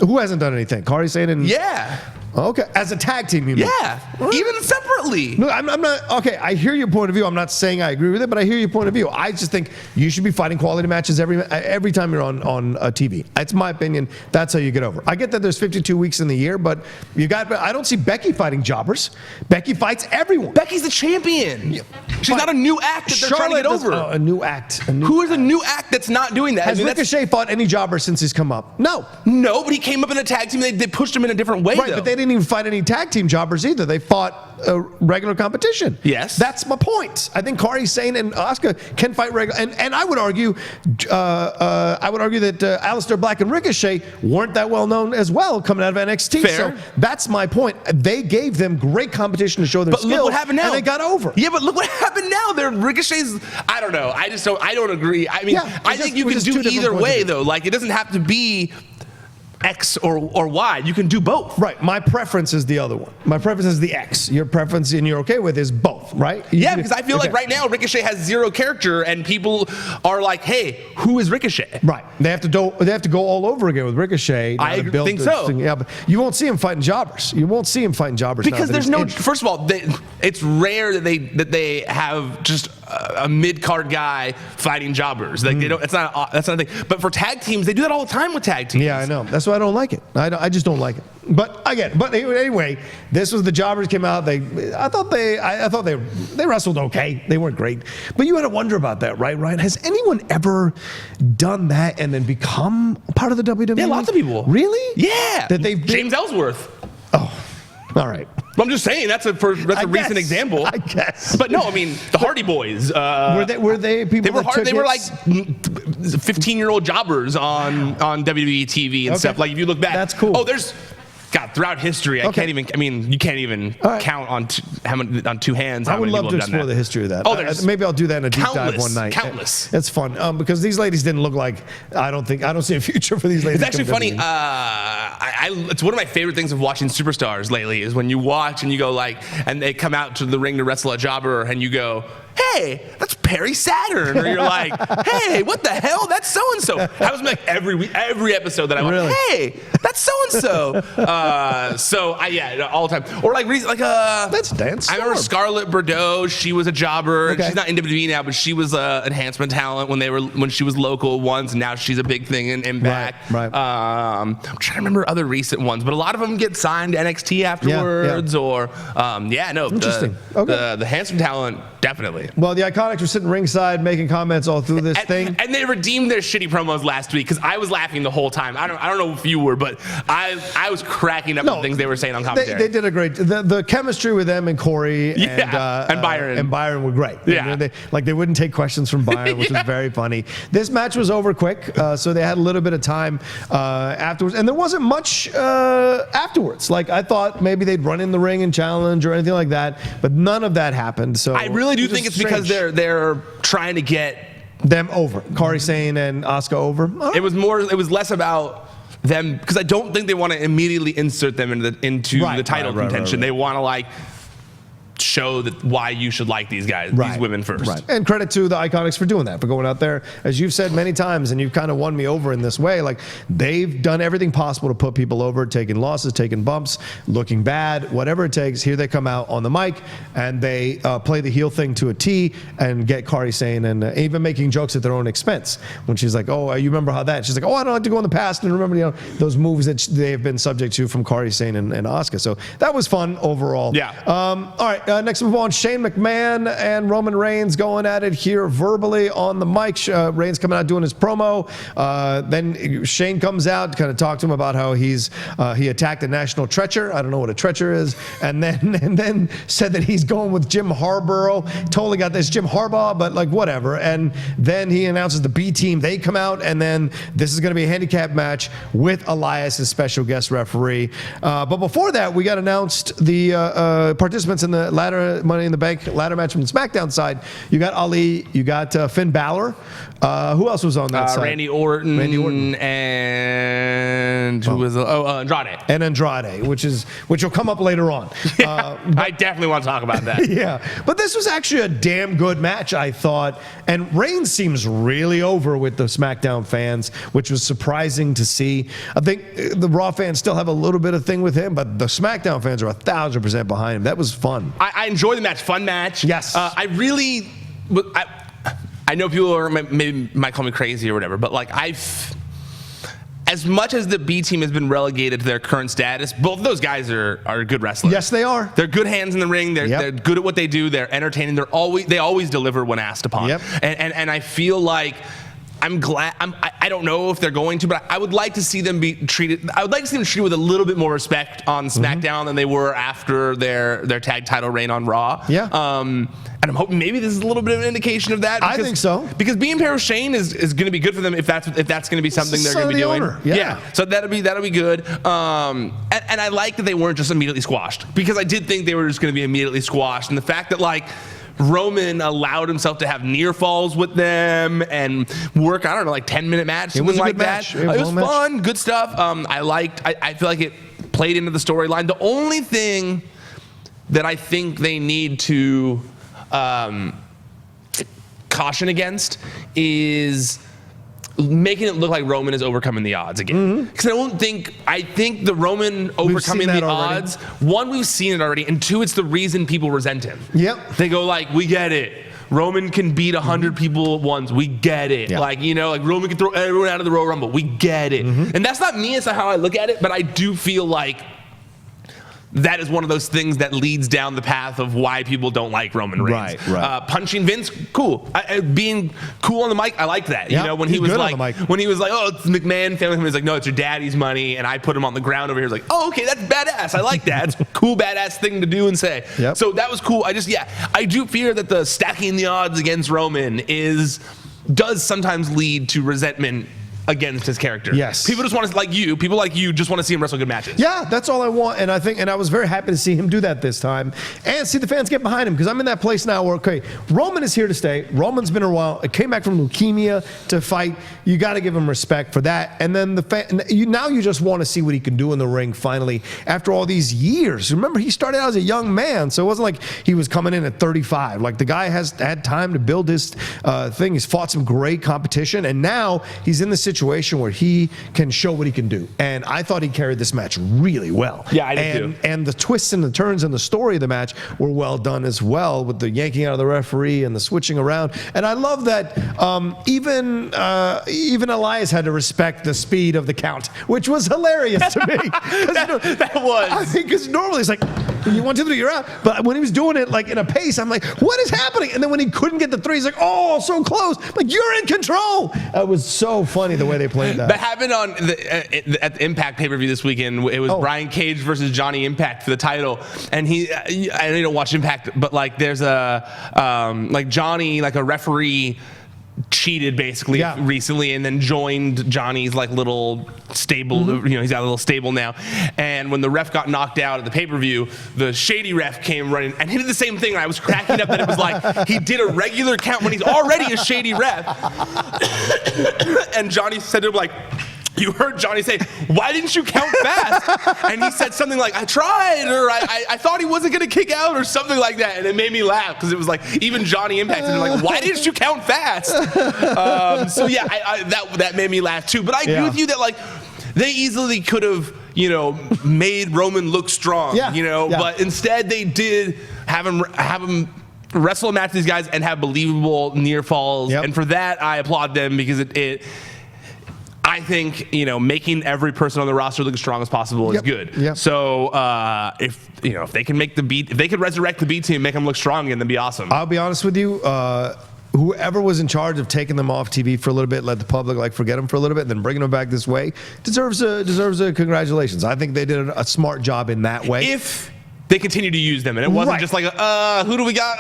Who hasn't done anything? Kairi Sane and... Yeah. Okay. As a tag team, you mean? Yeah. Even separately. No, I'm not... Okay, I hear your point of view. I'm not saying I agree with it, but I hear your point of view. I just think you should be fighting quality matches every time you're on TV. That's my opinion. That's how you get over. I get that there's 52 weeks in the year, but I don't see Becky fighting jobbers. Becky fights everyone. Becky's the champion. She's not a new act that they're trying to get over. A new act. Who is a new act that's not doing that? Has Ricochet fought any jobber since he's come up? No. No, but he came up in a tag team. They pushed him in a different way, right, but they didn't even fight any tag team jobbers either. They fought regular competition. Yes. That's my point. I think Kairi Sane and Asuka can fight regular. And I would argue that Aleister Black and Ricochet weren't that well known as well coming out of NXT. Fair. So that's my point. They gave them great competition to show their skills. But look what happened now. And they got over. Yeah, but look what happened now. They're Ricochet's, I don't know. I don't agree. I mean, I think you can do either way, though. Like, it doesn't have to be X or Y. You can do both. Right. My preference is the other one. My preference is the X. Your preference, and you're okay with, is both, right? Yeah, because I feel like right now Ricochet has zero character, and people are like, "Hey, who is Ricochet?" Right. They have to go all over again with Ricochet. I think so. Yeah, but you won't see him fighting jobbers. You won't see him fighting jobbers because there's no. First of all, it's rare that they have just a mid-card guy fighting jobbers. Like they don't. That's not a thing. But for tag teams, they do that all the time with tag teams. Yeah, I know. That's why I don't like it. I just don't like it. But again, anyway, this was the jobbers came out. I thought they wrestled okay. They weren't great. But you had to wonder about that, right, Ryan? Has anyone ever done that and then become part of the WWE? Yeah, lots of people. Really? Yeah. James Ellsworth. Oh, all right. I'm just saying that's a recent example. I guess. But no, I mean the Hardy Boyz. Were they people? They were like 15-year-old jobbers on WWE TV and stuff. Like if you look back, that's cool. Oh, there's God, throughout history, you can't even count on on two hands. I would love to explore the history of that. Oh, maybe I'll do that in a deep dive one night. Countless. It's fun because these ladies didn't look like. I don't see a future for these ladies. It's actually funny. It's one of my favorite things of watching superstars lately is when you watch and you go and they come out to the ring to wrestle a jobber, and you go, hey, that's Perry Saturn, or you're like, hey, what the hell? That's so and so. I was like every episode that I went, hey, that's so and so. All the time. Or that's dance. I remember Scarlett Bordeaux. She was a jobber. Okay. She's not in WWE now, but she was a enhancement talent when she was local once. And now she's a big thing and back. Right. I'm trying to remember other recent ones, but a lot of them get signed to NXT afterwards. Interesting. The handsome talent definitely. Well, the Iconics were sitting ringside making comments all through this thing. And they redeemed their shitty promos last week because I was laughing the whole time. I don't know if you were, but I was cracking up at things they were saying on commentary. They did a great. The chemistry with them and Corey and Byron were great. Yeah. They wouldn't take questions from Byron, which was very funny. This match was over quick, so they had a little bit of time afterwards, and there wasn't much afterwards. I thought maybe they'd run in the ring and challenge or anything like that, but none of that happened. So I really do think it's because they're trying to get them over. Kairi Sane and Asuka over. It was less about them because I don't think they want to immediately insert them into the title contention. They want to show that why you should like these guys, these women first. Right. And credit to the Iconics for doing that, for going out there, as you've said many times, and you've kind of won me over in this way. They've done everything possible to put people over, taking losses, taking bumps, looking bad, whatever it takes. Here they come out on the mic and they play the heel thing to a T and get Kairi Sane and even making jokes at their own expense. When she's like, "Oh, you remember how that?" She's like, "Oh, I don't like to go in the past and remember those moves that they have been subject to from Kairi Sane and Asuka." So that was fun overall. Yeah. All right. Next move on, Shane McMahon and Roman Reigns going at it here verbally on the mic. Reigns coming out doing his promo. Then Shane comes out, kind of talk to him about how he attacked a national treacher. I don't know what a treacher is. And then said that he's going with Jim Harbaugh. Totally got this Jim Harbaugh, but whatever. And then he announces the B team. They come out, and then this is going to be a handicap match with Elias as special guest referee. But before that, we got announced the participants in the Money in the Bank ladder match from the SmackDown side. You got Ali, you got Finn Balor. Who else was on that side? Randy Orton, and who was Andrade. And Andrade, which will come up later on. I definitely want to talk about that. Yeah, but this was actually a damn good match, I thought. And Reigns seems really over with the SmackDown fans, which was surprising to see. I think the Raw fans still have a little bit of thing with him, but the SmackDown fans are 1,000% behind him. That was fun. I enjoyed the match. Fun match. Yes. I know people maybe might call me crazy or whatever, but as much as the B team has been relegated to their current status, both of those guys are good wrestlers. Yes, they are. They're good hands in the ring. They're good at what they do. They're entertaining. They always deliver when asked upon. Yep. And I feel like I'm glad. I don't know if they're going to, but I would like to see them be treated. I would like to see them treated with a little bit more respect on SmackDown than they were after their tag title reign on Raw. Yeah. And I'm hoping maybe this is a little bit of an indication of that. Because, I think so. Because being paired with Shane is going to be good for them if that's going to be something they're going to be doing. Owner. Yeah. So that'll be good. And I like that they weren't just immediately squashed, because I did think they were just going to be immediately squashed. And the fact that Roman allowed himself to have near falls with them and work, 10-minute match, something like that. It was fun, good stuff. I feel like it played into the storyline. The only thing that I think they need to caution against is making it look like Roman is overcoming the odds again. Because I think the Roman overcoming the odds, one, we've seen it already, and two, it's the reason people resent him. Yep. They go we get it. Roman can beat 100 people at once. We get it. Yeah. Roman can throw everyone out of the Royal Rumble. We get it. And that's not me, it's not how I look at it, but I do feel like that is one of those things that leads down the path of why people don't like Roman Reigns. Right. Punching Vince, cool. Being cool on the mic, I liked that. Yep, when he was oh, it's McMahon family. He was like, no, it's your daddy's money, and I put him on the ground over here. Like, oh, okay, that's badass. I like that. It's a cool, badass thing to do and say. Yep. So that was cool. I do fear that the stacking the odds against Roman does sometimes lead to resentment against his character. Yes. People just want to, people like you just want to see him wrestle good matches. Yeah, that's all I want. And I was very happy to see him do that this time and see the fans get behind him, because I'm in that place now where, okay, Roman is here to stay. Roman's been a while. It came back from leukemia to fight. You got to give him respect for that. And then now you just want to see what he can do in the ring finally after all these years. Remember, he started out as a young man, so it wasn't like he was coming in at 35. Like, the guy has had time to build his thing. He's fought some great competition, and now he's in the situation where he can show what he can do. And I thought he carried this match really well. Yeah, I did too. And the twists and the turns and the story of the match were well done as well, with the yanking out of the referee and the switching around. And I love that even Elias had to respect the speed of the count, which was hilarious to me. that was. I think because normally it's like, you 1, 2, 3, you're out. But when he was doing it like in a pace, I'm like, what is happening? And then when he couldn't get the three, he's like, oh, so close. I'm like, you're in control. It was so funny the way they played that. That happened on at the Impact pay-per-view this weekend. It was Brian Cage versus Johnny Impact for the title, and I know you don't watch Impact, but like there's a Johnny, like a referee, cheated basically recently, and then joined Johnny's like little stable. He's got a little stable now. And when the ref got knocked out at the pay-per-view, the shady ref came running, and he did the same thing. And I was cracking up that it was like he did a regular count when he's already a shady ref. And Johnny said to him, like, you heard Johnny say, why didn't you count fast? And he said something like, I tried, or I thought he wasn't going to kick out, or something like that. And it made me laugh, because it was like, even Johnny impacted him, like, why didn't you count fast? So yeah, that made me laugh too. But I agree with you that, like, they easily could have, made Roman look strong, but instead they did have him wrestle a match with these guys and have believable near falls. And for that, I applaud them, because I think, making every person on the roster look as strong as possible is good. So if they can if they could resurrect the B team, make them look strong again, that'd be awesome. I'll be honest with you. Whoever was in charge of taking them off TV for a little bit, let the public forget them for a little bit, and then bringing them back this way, deserves a congratulations. I think they did a smart job in that way. If they continue to use them, and it wasn't just like, who do we got?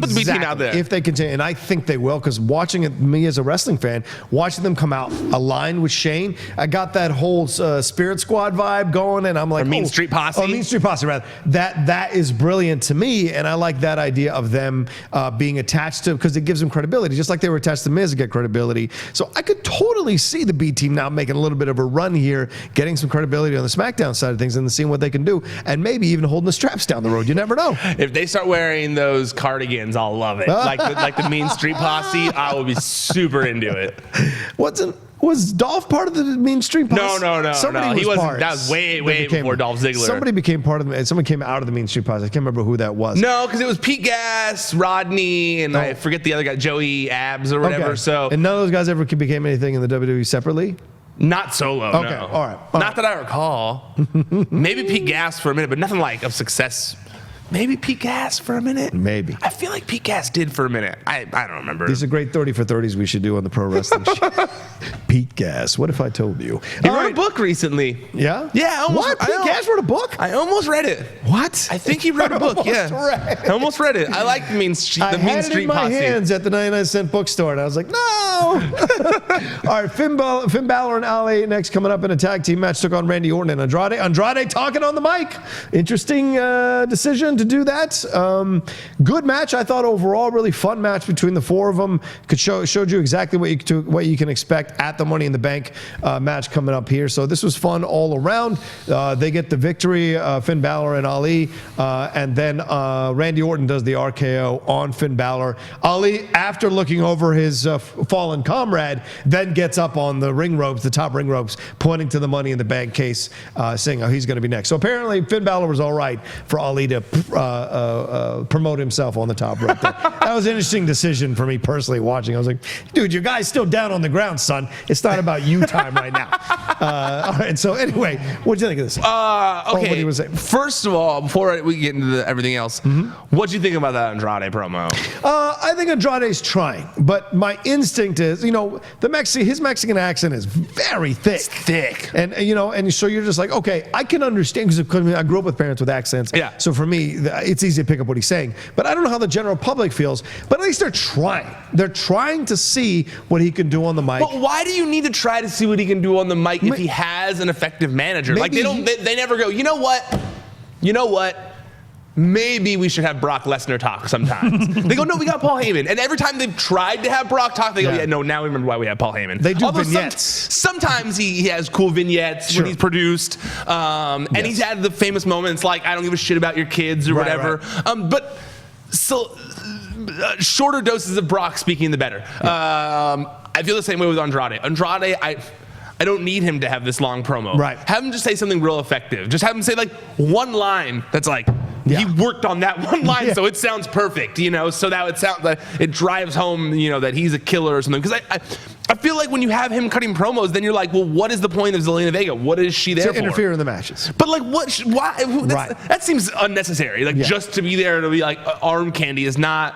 Put the B team out there. If they continue, and I think they will, because watching it, me as a wrestling fan, watching them come out aligned with Shane, I got that whole Spirit Squad vibe going, and I'm like, Mean Street Posse. Oh, Mean Street Posse, rather. That is brilliant to me, and I like that idea of them being attached to, because it gives them credibility, just like they were attached to Miz to get credibility. So I could totally see the B team now making a little bit of a run here, getting some credibility on the SmackDown side of things, and seeing what they can do, and maybe even holding the straps down the road. You never know. If they start wearing those cardigans, I'll love it. Like the Mean Street Posse, I will be super into it. Was Dolph part of the Mean Street Posse? No. Somebody He wasn't. That was way before Dolph Ziggler. Somebody became part of them. Someone came out of the Mean Street Posse. I can't remember who that was. No, because it was Pete Gas, Rodney, and I forget the other guy, Joey Abs or whatever. Okay. So, and none of those guys ever became anything in the WWE separately? Not solo. Okay, no. all right. Not that I recall. Maybe Pete Gas for a minute, but nothing like of success. Maybe Pete Gas for a minute. Maybe. I feel like Pete Gas did for a minute. I don't remember. These are great 30 for 30s we should do on the pro wrestling show. Pete Gas. What if I told you? He wrote a book recently. Yeah? Yeah. What? Pete Gas wrote a book? I almost read it. What? I think he wrote a book. I almost read it. I like the Mean Street Posse. I had it in my hands at the 99-cent bookstore, and I was like, no. All right, Finn Balor and Ali next, coming up in a tag team match, took on Randy Orton and Andrade. Andrade talking on the mic. Interesting decision to do that. Good match, I thought, overall. Really fun match between the four of them. Showed you exactly what you can expect at the Money in the Bank match coming up here. So this was fun all around. They get the victory, Finn Balor and Ali, and then Randy Orton does the RKO on Finn Balor. Ali, after looking over his fallen comrade, then gets up on the ring ropes, the top ring ropes, pointing to the Money in the Bank case, saying, oh, he's going to be next. So apparently Finn Balor was all right for Ali to promote himself on the top rope there. That was an interesting decision for me personally watching. I was like, dude, your guy's still down on the ground, son. It's not about you time right now. All right, so anyway, what'd you think of this? Okay, first of all, before we get into everything else, what'd you think about that Andrade promo? I think Andrade's trying, but my instinct is, his Mexican accent is very thick. It's thick. And so you're just like, okay, I can understand, because I grew up with parents with accents. Yeah. So for me, it's easy to pick up what he's saying. But I don't know how the general public feels. But at least they're trying. They're trying to see what he can do on the mic. But why do you need to try to see what he can do on the mic if he has an effective manager? Like they never go, you know what? Maybe we should have Brock Lesnar talk sometimes. They go, no, we got Paul Heyman. And every time they've tried to have Brock talk, they go, yeah, no, now we remember why we have Paul Heyman. They do vignettes. Sometimes he has cool vignettes when he's produced. And he's had the famous moments like, I don't give a shit about your kids or whatever. But shorter doses of Brock speaking, the better. I feel the same way with Andrade. I don't need him to have this long promo. Right. Have him just say something real effective. Just have him say like one line that's like, he worked on that one line, so it sounds perfect, so that would sound like it drives home, that he's a killer or something. Because I feel like when you have him cutting promos, then you're like, well, what is the point of Zelina Vega? What is she there for? To interfere in the matches. But like, why? That seems unnecessary. Like just to be there to be like arm candy is not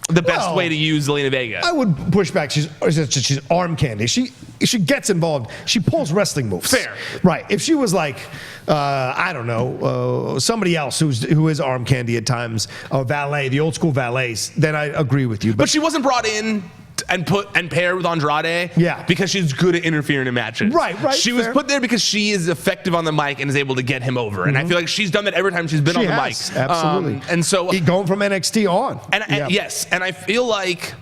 the best way to use Zelina Vega. I would push back. She's arm candy. She gets involved. She pulls wrestling moves. Fair. Right. If she was like, I don't know, somebody else who is arm candy at times, a valet, the old school valets, then I agree with you. But she wasn't brought in and paired with Andrade because she's good at interfering in matches. Right. She was put there because she is effective on the mic and is able to get him over. And I feel like she's done that every time she's been on the mic. Absolutely. And so going from NXT on. Yes, and I feel like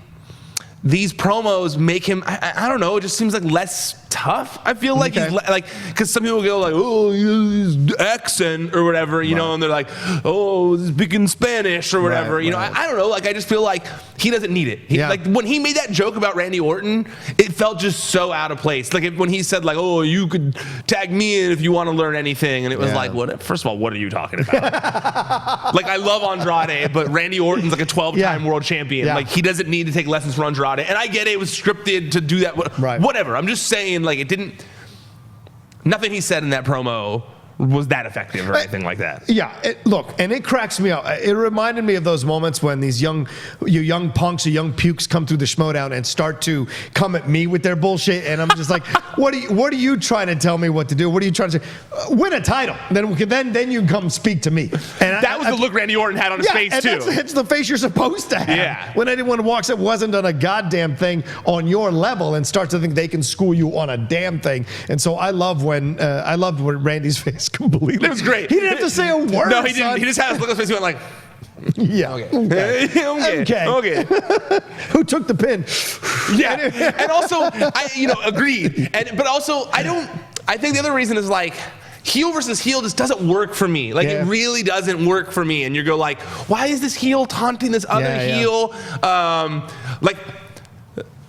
these promos make him, I don't know, it just seems like less tough. I feel like he's like, because some people go like, oh, his accent or whatever, and they're like, oh, he's speaking Spanish or whatever. I don't know. Like, I just feel like he doesn't need it. Like when he made that joke about Randy Orton, it felt just so out of place. Like when he said like, oh, you could tag me in if you want to learn anything, and it was like, what? First of all, what are you talking about? Like, I love Andrade, but Randy Orton's like a 12-time world champion. Like, he doesn't need to take lessons from Andrade. And I get it was scripted to do that. Whatever. I'm just saying, like, nothing he said in that promo was that effective or anything like that. Look, and it cracks me up. It reminded me of those moments when these young punks or young pukes come through the Schmodown and start to come at me with their bullshit, and I'm just like, what are you trying to tell me what to do? What are you trying to say? Win a title, then you can come speak to me. And that was the look Randy Orton had on his face too. It's the face you're supposed to have. Yeah. When anyone walks up wasn't on a goddamn thing on your level and starts to think they can school you on a damn thing. And so I loved when Randy's face completely. It was great. He didn't have to say a word. No, he didn't. He just had his look on his face. He went like, okay. Who took the pin? And also, agreed. But also, I think the other reason is like, heel versus heel just doesn't work for me. Like, it really doesn't work for me. And you go like, why is this heel taunting this other heel?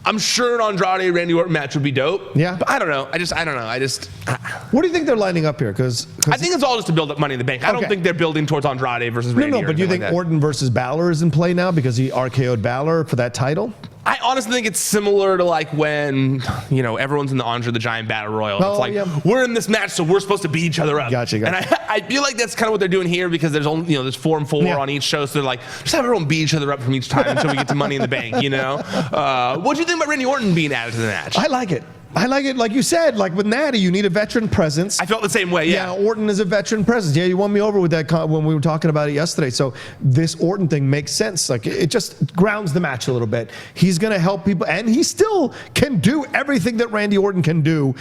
I'm sure an Andrade Randy Orton match would be dope. Yeah. But I don't know. I don't know. What do you think they're lining up here? Because I think it's all just to build up Money in the Bank. I don't think they're building towards Andrade versus Randy. No, but do you think Orton versus Balor is in play now because he RKO'd Balor for that title? I honestly think it's similar to like when, everyone's in the Andre the Giant Battle Royal. It's like, we're in this match, so we're supposed to beat each other up. Gotcha. And I feel like that's kind of what they're doing here because there's only, there's 4 and 4 on each show. So they're like, just have everyone beat each other up from each time until we get to Money in the Bank, What do you think about Randy Orton being added to the match? I like it. Like you said, like with Natty, you need a veteran presence. I felt the same way, Yeah, Orton is a veteran presence. Yeah, you won me over with that when we were talking about it yesterday. So this Orton thing makes sense. Like, it just grounds the match a little bit. He's going to help people, and he still can do everything that Randy Orton can do.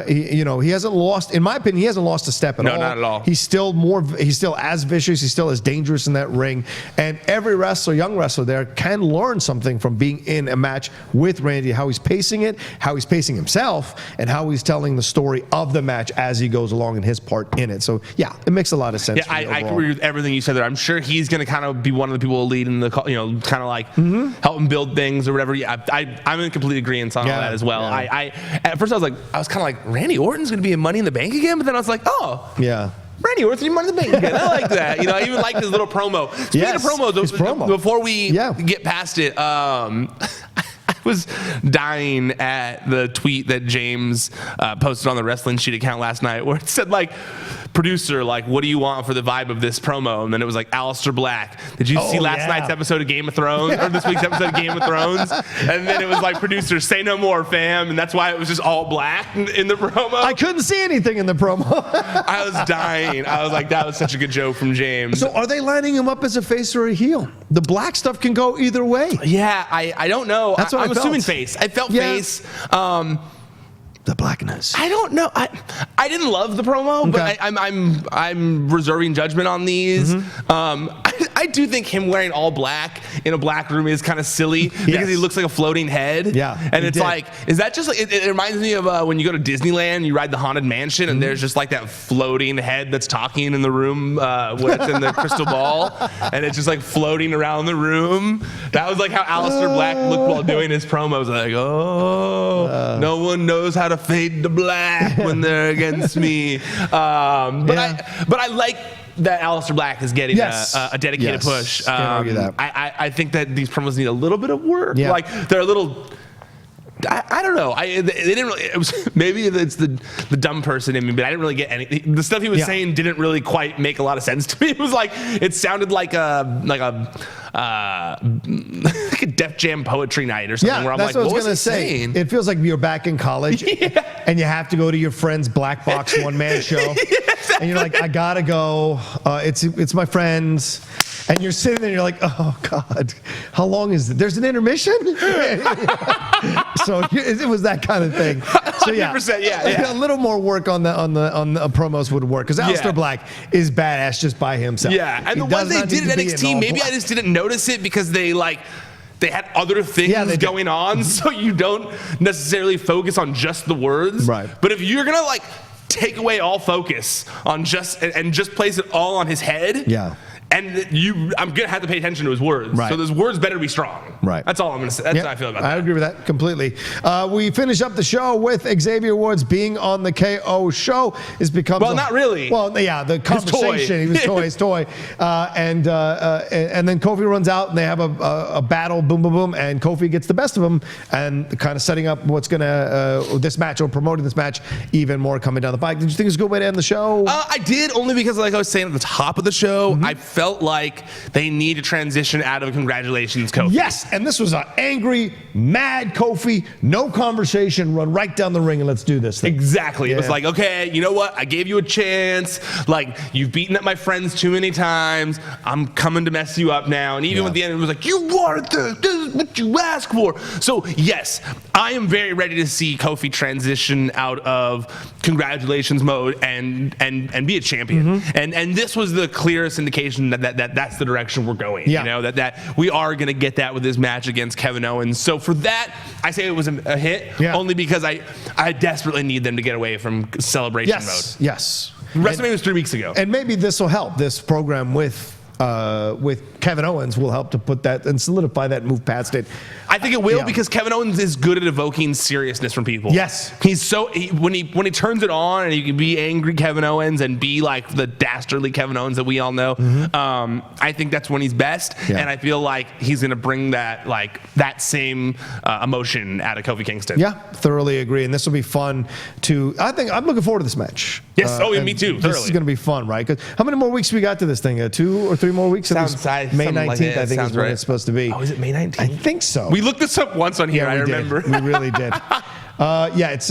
He hasn't lost, in my opinion, he hasn't lost a step at all. No, not at all. He's still as vicious. He's still as dangerous in that ring. And every young wrestler there can learn something from being in a match with Randy, how he's pacing it, how he's pacing himself, and how he's telling the story of the match as he goes along and his part in it. So it makes a lot of sense. Yeah, I agree with everything you said there. I'm sure he's going to kind of be one of the people leading the, kind of like help him build things or whatever. Yeah, I'm in complete agreement on all that as well. Yeah. At first I was kind of like, Randy Orton's going to be in Money in the Bank again, but then I was like, oh yeah. Randy Orton's in Money in the Bank again. I like that. I even liked his little promo. Speaking of promos, before we get past it, was dying at the tweet that James posted on the Wrestling Sheet account last night, where it said like, producer, like, what do you want for the vibe of this promo? And then it was like Aleister Black. Did you see last night's episode of Game of Thrones, or this week's episode of Game of Thrones? And then it was like, producer, say no more, fam. And that's why it was just all black in the promo. I couldn't see anything in the promo. I was dying. I was like, that was such a good joke from James. So are they lining him up as a face or a heel? The black stuff can go either way. Yeah, I don't know. That's what I'm assuming face. I felt face. The blackness. I don't know. I didn't love the promo, but I'm reserving judgment on these. I do think him wearing all black in a black room is kind of silly because he looks like a floating head. Yeah, and it's like, is that just like? It reminds me of when you go to Disneyland, you ride the Haunted Mansion, and there's just like that floating head that's talking in the room when it's in the crystal ball, and it's just like floating around the room. That was like how Aleister Black looked while doing his promos. Like, no one knows how to fade to black when they're against me. But I like that Aleister Black is getting a dedicated push. Can't argue that. I think that these promos need a little bit of work. Yeah. Like they're a little. I don't know. They didn't really. It was maybe it's the dumb person in me, but I didn't really get any. The stuff he was saying didn't really quite make a lot of sense to me. It was like it sounded like a Def Jam poetry night or something. Where I'm that's like, what I was gonna say. It feels like you're back in college, and you have to go to your friend's black box one-man show, and you're like, I gotta go. It's my friends. And you're sitting there and you're like, oh, God, how long is it? There's an intermission? So it was that kind of thing. So yeah, 100%, a little more work on the promos would work. Because Aleister Black is badass just by himself. Yeah, and the ones they did at NXT, maybe I just didn't notice it because they had other things going on, so you don't necessarily focus on just the words. Right. But if you're going to take away all focus on just place it all on his head. Yeah. And I'm gonna have to pay attention to his words. Right. So those words better be strong. Right. That's all I'm gonna say. That's how I feel about that. I agree with that completely. We finish up the show with Xavier Woods being on the KO show. Not really. Well, yeah, the conversation. He was his toy. And then Kofi runs out and they have a battle. Boom, boom, boom, and Kofi gets the best of him and kind of setting up what's gonna this match or promoting this match even more coming down the pike. Did you think it was a good way to end the show? I did, only because like I was saying at the top of the show, I felt like they need to transition out of congratulations, Kofi. Yes, and this was an angry, mad Kofi, no conversation, run right down the ring and let's do this thing. Exactly. It was like, okay, you know what? I gave you a chance. Like, you've beaten up my friends too many times. I'm coming to mess you up now. And even at the end, it was like, you wanted this. This is what you asked for. So, yes, I am very ready to see Kofi transition out of congratulations mode and be a champion. And this was the clearest indication that's the direction we're going. Yeah. You know, that we are going to get that with this match against Kevin Owens. So for that, I say it was a hit, only because I desperately need them to get away from celebration mode. Yes. WrestleMania was 3 weeks ago. And maybe this will help. This program with Kevin Owens will help to put that and solidify that, move past it. I think it will because Kevin Owens is good at evoking seriousness from people. Yes, he's when he turns it on and he can be angry Kevin Owens and be like the dastardly Kevin Owens that we all know. I think that's when he's best, and I feel like he's going to bring that same emotion out of Kofi Kingston. Yeah, thoroughly agree, and this will be fun to. I'm looking forward to this match. Yes, me too. This is going to be fun, right? Because how many more weeks we got to this thing? 2 or 3 more weeks. May 19th, I think, is when it's supposed to be. Oh, is it May 19th? I think so. We looked this up once on here. I remember. We really did. It's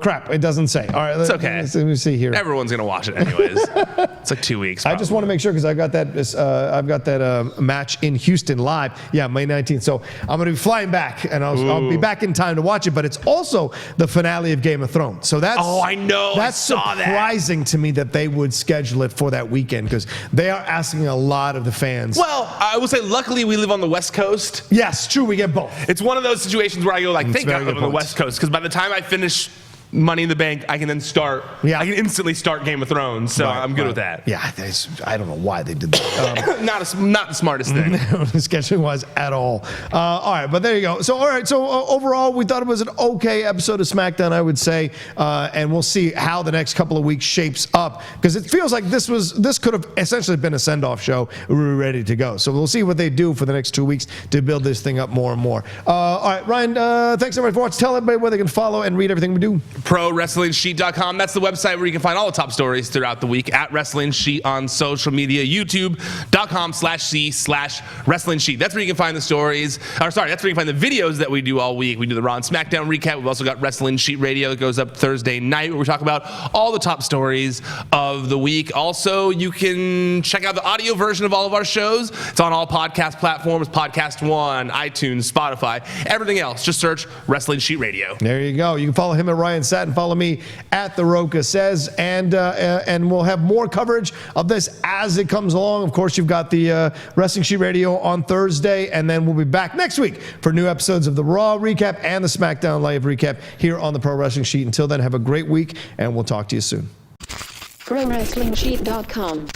crap. It doesn't say. All right, it's okay. Let me see here. Everyone's gonna watch it anyways. It's like 2 weeks. I just want to make sure because I've got that match in Houston live. Yeah, May 19th. So I'm gonna be flying back, and I'll be back in time to watch it. But it's also the finale of Game of Thrones. So that's I know. That's surprising to me that they would schedule it for that weekend because they are asking a lot of the fans. Well, I will say, luckily we live on the West Coast. Yes, true. We get both. It's one of those situations where I go like, thank God I live on the West Coast, because by the time I finish Money in the Bank, I can then start. Yeah. I can instantly start Game of Thrones, so I'm good with that. Yeah, I don't know why they did that. Not the smartest thing. Scheduling wise at all. All right, but there you go. So, all right. So overall, we thought it was an okay episode of SmackDown, I would say, and we'll see how the next couple of weeks shapes up, because it feels like this could have essentially been a send-off show. We were ready to go. So we'll see what they do for the next 2 weeks to build this thing up more and more. All right, Ryan. Thanks everybody for watching. Tell everybody where they can follow and read everything we do. ProWrestlingSheet.com. That's the website where you can find all the top stories throughout the week. At Wrestling Sheet on social media. YouTube.com/C/Wrestling Sheet. That's where you can find the stories. That's where you can find the videos that we do all week. We do the Raw and SmackDown recap. We've also got Wrestling Sheet Radio that goes up Thursday night, where we talk about all the top stories of the week. Also, you can check out the audio version of all of our shows. It's on all podcast platforms: Podcast One, iTunes, Spotify, everything else. Just search Wrestling Sheet Radio. There you go. You can follow him at Ryan Satin. Follow me at The Rocha Says, and we'll have more coverage of this as it comes along. Of course, you've got the Wrestling Sheet Radio on Thursday, and then we'll be back next week for new episodes of the Raw recap and the SmackDown Live recap here on the Pro Wrestling Sheet. Until then, have a great week, and we'll talk to you soon. ProWrestlingSheet.com